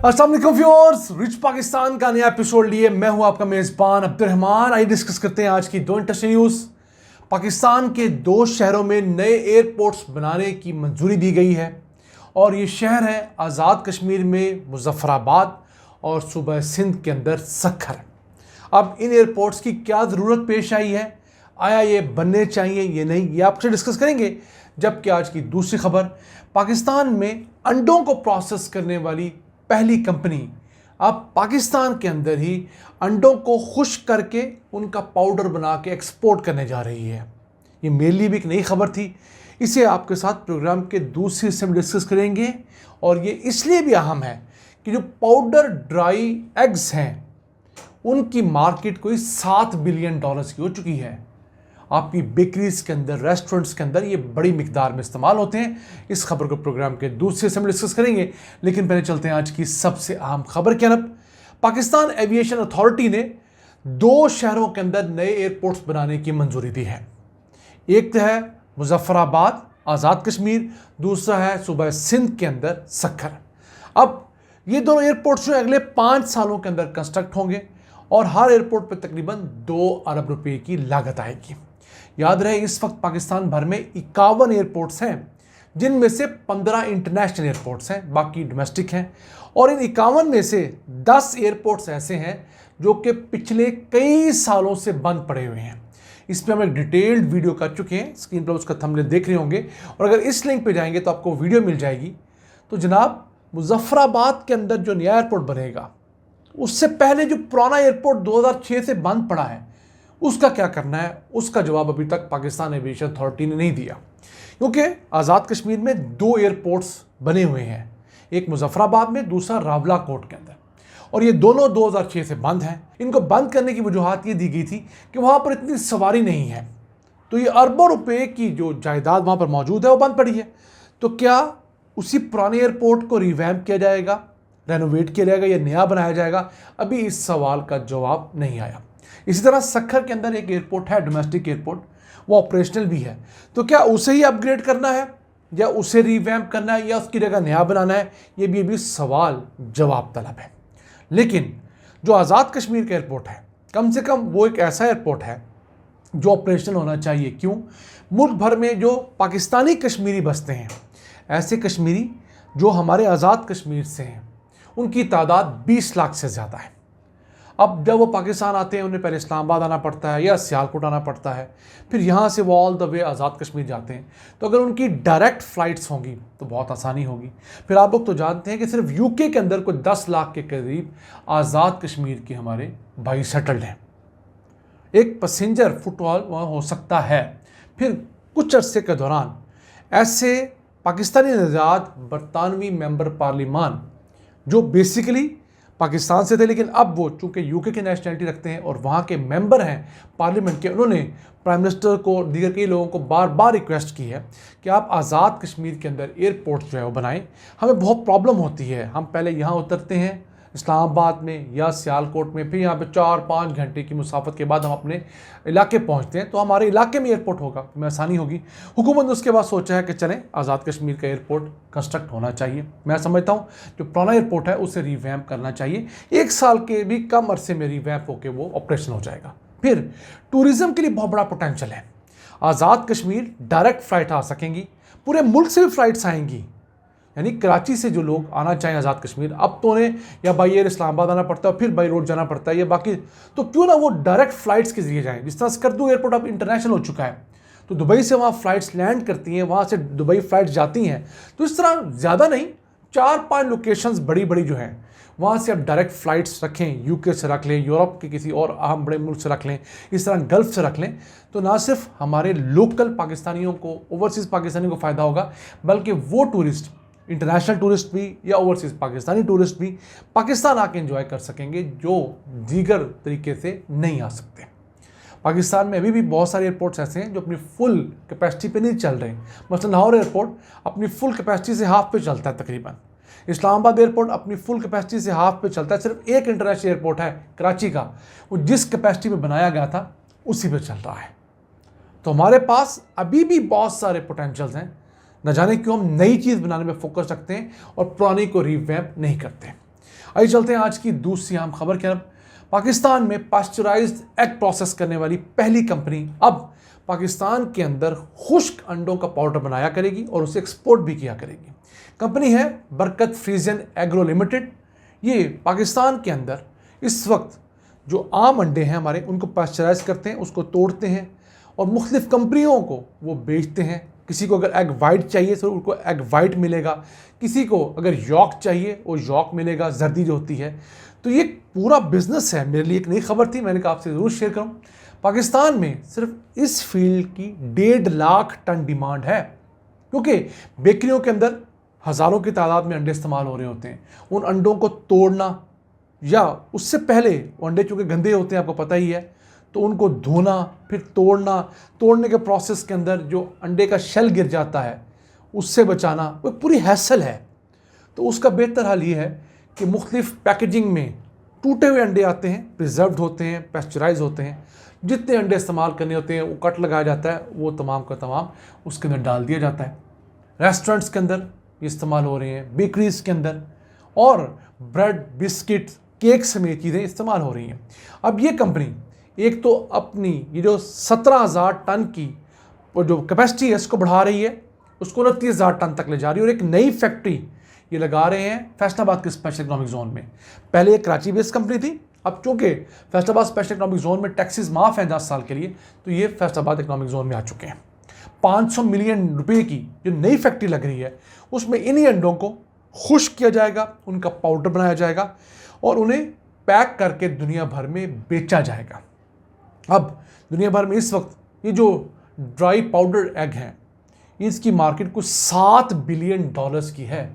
अस्सलाम वालेकुम viewers, rich Pakistan का नया एपिसोड लिए मैं हूं आपका मेजबान अब्दुर्रहमान। आइए डिस्कस करते हैं आज की दो इंटरेस्टिंग न्यूज़। पाकिस्तान के दो शहरों में नए एयरपोर्ट्स बनाने की मंजूरी दी गई है और ये शहर है आज़ाद कश्मीर में मुजफ्फराबाद और सूबा सिंध के अंदर सक्खर। अब इन एयरपोर्ट्स की क्या ज़रूरत पेश आई है, आया ये बनने चाहिए ये नहीं, ये आपसे डिस्कस करेंगे। जबकि आज की दूसरी खबर, पाकिस्तान में अंडों को प्रोसेस करने वाली पहली कंपनी अब पाकिस्तान के अंदर ही अंडों को खुश्क करके उनका पाउडर बना के एक्सपोर्ट करने जा रही है। ये मेरे लिए भी एक नई खबर थी, इसे आपके साथ प्रोग्राम के दूसरे हिस्से में डिस्कस करेंगे। और ये इसलिए भी अहम है कि जो पाउडर ड्राई एग्स हैं उनकी मार्केट कोई $7 बिलियन की हो चुकी है। आपकी बेकरीज के अंदर, रेस्टोरेंट्स के अंदर ये बड़ी मिकदार में इस्तेमाल होते हैं। इस खबर को प्रोग्राम के दूसरे हिस्से में डिस्कस करेंगे, लेकिन पहले चलते हैं आज की सबसे अहम खबर की तरफ। पाकिस्तान एविएशन अथॉरिटी ने दो शहरों के अंदर नए एयरपोर्ट्स बनाने की मंजूरी दी है। एक तो है मुजफ्फराबाद आज़ाद कश्मीर, दूसरा है सूबा सिंध के अंदर सक्खर। अब ये दोनों एयरपोर्ट्स जो अगले 5 सालों के अंदर कंस्ट्रक्ट होंगे और हर एयरपोर्ट पर तकरीबन 2 अरब रुपए की लागत आएगी। याद रहे, इस वक्त पाकिस्तान भर में 51 एयरपोर्ट्स हैं, जिनमें से 15 इंटरनेशनल एयरपोर्ट्स हैं, बाकी डोमेस्टिक हैं। और इन 51 में से 10 एयरपोर्ट्स ऐसे हैं जो कि पिछले कई सालों से बंद पड़े हुए हैं। इस पर हम एक डिटेल्ड वीडियो कर चुके हैं, स्क्रीन पर उसका थंबनेल देख रहे होंगे। और अगर इस लिंक पे जाएंगे तो आपको वीडियो मिल जाएगी। तो जनाब, मुजफ्फराबाद के अंदर जो नया एयरपोर्ट बनेगा, उससे पहले जो पुराना एयरपोर्ट 2006 से बंद पड़ा है, उसका क्या करना है, उसका जवाब अभी तक पाकिस्तान एविएशन अथॉरिटी ने नहीं दिया। क्योंकि आज़ाद कश्मीर में 2 एयरपोर्ट्स बने हुए हैं, एक मुजफ्फराबाद में, दूसरा रावलाकोट के अंदर, और ये दोनों 2006 से बंद हैं। इनको बंद करने की वजूहत ये दी गई थी कि वहाँ पर इतनी सवारी नहीं है, तो ये अरबों रुपए की जो जायदाद वहाँ पर मौजूद है वो बंद पड़ी है। तो क्या उसी पुराने एयरपोर्ट को रिवैम्प किया जाएगा, रेनोवेट किया जाएगा या नया बनाया जाएगा? अभी इस सवाल का जवाब नहीं आया। इसी तरह सक्खर के अंदर एक एयरपोर्ट है, डोमेस्टिक एयरपोर्ट, वो ऑपरेशनल भी है। तो क्या उसे ही अपग्रेड करना है या उसे रिवैम्प करना है या उसकी जगह नया बनाना है? ये भी अभी सवाल जवाब तलब है। लेकिन जो आज़ाद कश्मीर का एयरपोर्ट है, कम से कम वो एक ऐसा एयरपोर्ट है जो ऑपरेशनल होना चाहिए। क्यों? मुल्क भर में जो पाकिस्तानी कश्मीरी बसते हैं, ऐसे कश्मीरी जो हमारे आज़ाद कश्मीर से हैं, उनकी तादाद 20 लाख से ज़्यादा है। अब जब वो पाकिस्तान आते हैं, उन्हें पहले इस्लामाबाद आना पड़ता है या सियालकोट आना पड़ता है, फिर यहाँ से वो all the way Azad Kashmir जाते हैं। तो अगर उनकी डायरेक्ट फ़्लाइट्स होंगी तो बहुत आसानी होगी। फिर आप लोग तो जानते हैं कि सिर्फ यूके के अंदर कोई 10 लाख के करीब आज़ाद कश्मीर के हमारे भाई सेटल्ड हैं। एक पैसेंजर फुटबॉल वहाँ हो सकता है। फिर कुछ अरसे के दौरान ऐसे पाकिस्तानी नजात बरतानवी मेंबर पार्लिमान जो बेसिकली पाकिस्तान से थे, लेकिन अब वो चूँकि यूके की नेशनलिटी रखते हैं और वहाँ के मेंबर हैं पार्लियामेंट के, उन्होंने प्राइम मिनिस्टर को, दीगर कई लोगों को बार बार रिक्वेस्ट की है कि आप आज़ाद कश्मीर के अंदर एयरपोर्ट जो है वो बनाएं। हमें बहुत प्रॉब्लम होती है, हम पहले यहाँ उतरते हैं इस्लामाबाद में या सियालकोट में, फिर यहाँ पे 4-5 घंटे की मुसाफत के बाद हम अपने इलाके पहुँचते हैं। तो हमारे इलाके में एयरपोर्ट होगा तो हमें आसानी होगी। हुकूमत ने उसके बाद सोचा है कि चलें आज़ाद कश्मीर का एयरपोर्ट कंस्ट्रक्ट होना चाहिए। मैं समझता हूँ जो पुराना एयरपोर्ट है उसे रिवैम्प करना चाहिए। 1 साल के भी कम अरसे में रिवैम्प होकर वो ऑपरेशन हो जाएगा। फिर टूरिज़्म के लिए बहुत बड़ा पोटेंशियल है। आज़ाद कश्मीर डायरेक्ट फ़्लाइट आ सकेंगी, पूरे मुल्क से भी फ़्लाइट्स आएंगी। यानी कराची से जो लोग आना चाहें आज़ाद कश्मीर, अब तो उन्हें या बाई एयर इस्लामाबाद आना पड़ता है, फिर बाई रोड जाना पड़ता है या बाकी, तो क्यों ना वो डायरेक्ट फ़्लाइट्स के जरिए जाएं। जिस तरह स्कर्दू एयरपोर्ट अब इंटरनेशनल हो चुका है, तो दुबई से वहाँ फ़्लाइट्स लैंड करती हैं, वहाँ से दुबई फ़्लाइट्स जाती हैं। तो इस तरह ज़्यादा नहीं, 4-5 लोकेशंस बड़ी बड़ी जो हैं, वहाँ से आप डायरेक्ट फ़्लाइट्स रखें। यूके से रख लें, यूरोप के किसी और अहम बड़े मुल्क से रख लें, इस तरह गल्फ़ से रख लें। तो ना सिर्फ हमारे लोकल पाकिस्तानियों को, ओवरसीज़ पाकिस्तानियों को फ़ायदा होगा, बल्कि वो टूरिस्ट, इंटरनेशनल टूरिस्ट भी या ओवरसीज़ पाकिस्तानी टूरिस्ट भी पाकिस्तान आके एंजॉय कर सकेंगे, जो दीगर तरीके से नहीं आ सकते। पाकिस्तान में अभी भी बहुत सारे एयरपोर्ट्स ऐसे हैं जो अपनी फुल कैपेसिटी पे नहीं चल रहे। मसलन लाहौर एयरपोर्ट अपनी फुल कैपेसिटी से हाफ पे चलता है तकरीबन। इस्लामाबाद एयरपोर्ट अपनी फुल कैपेसिटी से हाफ पे चलता है। सिर्फ एक इंटरनेशनल एयरपोर्ट है कराची का, वो जिस कैपेसिटी में बनाया गया था उसी पे चल रहा है। तो हमारे पास अभी भी बहुत सारे पोटेंशियल्स हैं। न जाने क्यों हम नई चीज़ बनाने में फोकस रखते हैं और पुरानी को रिवैम्प नहीं करते। आइए चलते हैं आज की दूसरी अहम खबर की तरफ। पाकिस्तान में पास्चराइज्ड एग प्रोसेस करने वाली पहली कंपनी अब पाकिस्तान के अंदर खुश्क अंडों का पाउडर बनाया करेगी और उसे एक्सपोर्ट भी किया करेगी। कंपनी है बरकत फ्रीजन एग्रो लिमिटेड। ये पाकिस्तान के अंदर इस वक्त जो आम अंडे हैं हमारे, उनको पास्चराइज करते हैं, उसको तोड़ते हैं और मुख्तलिफ कंपनियों को वो बेचते हैं। किसी को अगर एग वाइट चाहिए तो उनको एग वाइट मिलेगा, किसी को अगर यॉक चाहिए वो यॉक मिलेगा, जर्दी जो होती है। तो ये पूरा बिजनेस है। मेरे लिए एक नई खबर थी, मैंने कहा आपसे ज़रूर शेयर करूं। पाकिस्तान में सिर्फ इस फील्ड की 1.5 लाख टन डिमांड है, क्योंकि बेकरियों के अंदर हज़ारों की तादाद में अंडे इस्तेमाल हो रहे होते हैं। उन अंडों को तोड़ना या उससे पहले वो अंडे चूँकि गंदे होते हैं, आपको पता ही है, तो उनको धोना, फिर तोड़ना, तोड़ने के प्रोसेस के अंदर जो अंडे का शेल गिर जाता है उससे बचाना, वो पूरी हैसल है। तो उसका बेहतर हल ये है कि मुख्तलिफ पैकेजिंग में टूटे हुए अंडे आते हैं, प्रिजर्व्ड होते हैं, पेस्चराइज होते हैं। जितने अंडे इस्तेमाल करने होते हैं वो कट लगाया जाता है, वो तमाम का तमाम उसके अंदर डाल दिया जाता है। रेस्टोरेंट्स के अंदर ये इस्तेमाल हो रहे हैं, बेकरीज़ के अंदर, और ब्रेड, बिस्किट, केक समेत चीज़ें इस्तेमाल हो रही हैं। अब ये कंपनी एक तो अपनी ये जो 17,000 टन की जो कैपेसिटी है इसको बढ़ा रही है, उसको 29,000 टन तक ले जा रही है, और एक नई फैक्ट्री ये लगा रहे हैं फैसलाबाद के स्पेशल इकोनॉमिक जोन में। पहले एक कराची बेस्ड कंपनी थी, अब चूँकि फैसलाबाद स्पेशल इकोनॉमिक जोन में टैक्सेस माफ़ हैं 10 साल के लिए, तो ये फैसलाबाद इकोनॉमिक जोन में आ चुके हैं। 500 मिलियन रुपए की जो नई फैक्ट्री लग रही है, उसमें इन्हीं अंडों को खुश्क किया जाएगा, उनका पाउडर बनाया जाएगा और उन्हें पैक करके दुनिया भर में बेचा जाएगा। अब दुनिया भर में इस वक्त ये जो ड्राई पाउडर एग हैं, इसकी मार्केट कुछ $7 बिलियन की है।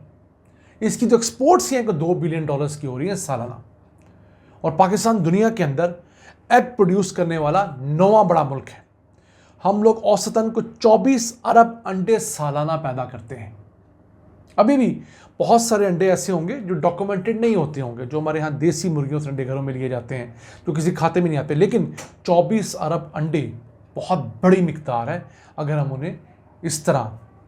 इसकी जो एक्सपोर्ट्स हैं को $2 बिलियन की हो रही हैं सालाना। और पाकिस्तान दुनिया के अंदर एग प्रोड्यूस करने वाला 9वां बड़ा मुल्क है। हम लोग औसतन को 24 अरब अंडे सालाना पैदा करते हैं। अभी भी बहुत सारे अंडे ऐसे होंगे जो डॉक्यूमेंटेड नहीं होते होंगे, जो हमारे यहाँ देसी मुर्गियों से अंडे घरों में लिए जाते हैं, जो किसी खाते में नहीं आते, लेकिन 24 अरब अंडे बहुत बड़ी मिकदार है अगर हम उन्हें इस तरह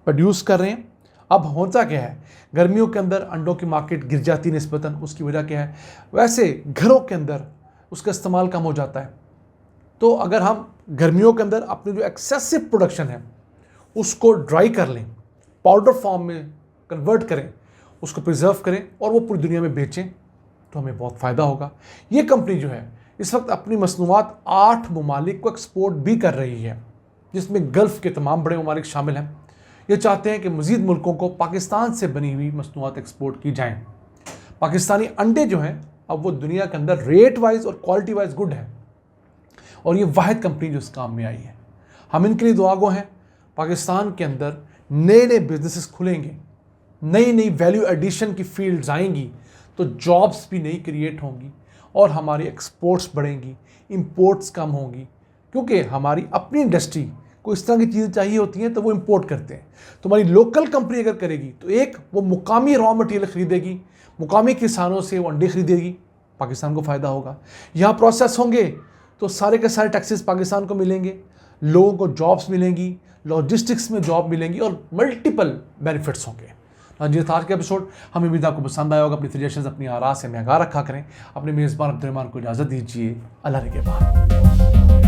प्रोड्यूस कर रहे हैं। अब होता क्या है, गर्मियों के अंदर अंडों की मार्केट गिर जाती है निस्बतन, उसकी वजह क्या है, वैसे घरों के अंदर उसका इस्तेमाल कम हो जाता है। तो अगर हम गर्मियों के अंदर अपनी जो एक्सेसिव प्रोडक्शन है उसको ड्राई कर लें, पाउडर फॉर्म में कन्वर्ट करें, उसको प्रिजर्व करें और वो पूरी दुनिया में बेचें, तो हमें बहुत फ़ायदा होगा। ये कंपनी जो है इस वक्त अपनी मसनूआत 8 ममालिक को एक्सपोर्ट भी कर रही है, जिसमें गल्फ़ के तमाम बड़े ममालिक शामिल हैं। ये चाहते हैं कि मज़ीद मुल्कों को पाकिस्तान से बनी हुई मसनूआत एक्सपोर्ट की जाएँ। पाकिस्तानी अंडे जो हैं अब वो दुनिया के अंदर रेट वाइज और क्वालिटी वाइज गुड है, और ये वाहिद कंपनी जो इस काम में आई है। हम इनके लिए दुआगो हैं। पाकिस्तान के अंदर नए नए बिजनेसेस खुलेंगे, नई नई वैल्यू एडिशन की फील्ड्स आएंगी, तो जॉब्स भी नई क्रिएट होंगी और हमारी एक्सपोर्ट्स बढ़ेंगी, इंपोर्ट्स कम होंगी, क्योंकि हमारी अपनी इंडस्ट्री को इस तरह की चीज़ें चाहिए होती हैं तो वो इंपोर्ट करते हैं। तो हमारी लोकल कंपनी अगर करेगी तो एक वो मुकामी रॉ मटेरियल खरीदेगी, मुकामी किसानों से वो अंडे खरीदेगी, पाकिस्तान को फ़ायदा होगा। यहाँ प्रोसेस होंगे तो सारे के सारे टैक्सेस पाकिस्तान को मिलेंगे, लोगों को जॉब्स मिलेंगी, लॉजिस्टिक्स में जॉब मिलेंगी और मल्टीपल बेनिफिट्स होंगे। जी था आज का एपिसोड। हमें उम्मीद आपको पसंद आया होगा। अपनी सजेशंस, अपनी आरा से में आगाह रखा करें। अपने मेज़बान अब्दुर्रहमान को इजाज़त दीजिए। अल्लाह के बाद।